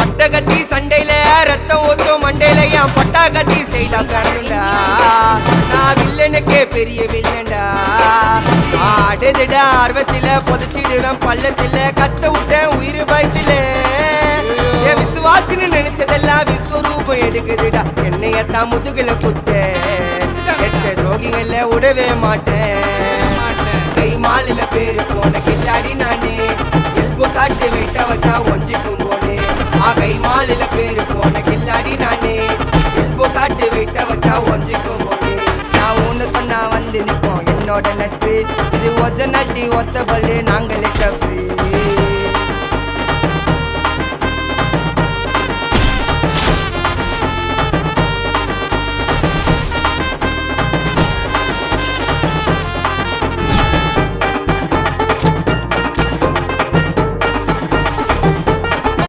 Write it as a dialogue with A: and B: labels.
A: அட்டகத்தி சண்டையில ரத்தம் ஊத்தும் மண்டையில என் பட்டாகத்தி ஸ்டைலா காரணம்டா. நான் வில்லனுக்கே பெரிய வில்லன்டா. ஆடுதுடா ஆர்வத்தில புதைச்சிடுவேன் பள்ளத்தில கத்த விட்டேன் உயிர் பயத்தில. என் விசுவாசின்னு நினைச்சதெல்லாம் விஸ்வரூபம் எடுக்குதுடா. என்னையத்தான் முதுகுல குத்த எச்ச துரோகிகள விடவே மாட்டேன். கை மாலில பேரு போன கில்லாடி நானே எல்போ சாட்டு வெட்ட வச்சா ஒஞ்சிக்கும் போனே. கை மாலில பேரு போன கில்லாடி நானே எல்போ சாட்டு வெட்ட வச்சா ஒஞ்சிக்கும் போனே. நான் ஒண்ணு சொன்னா வந்து நிப்போம் என்னோட நட்பு. இது ஒஜ நட்டி ஒத்த பல்லு நாங்களே டஃப்.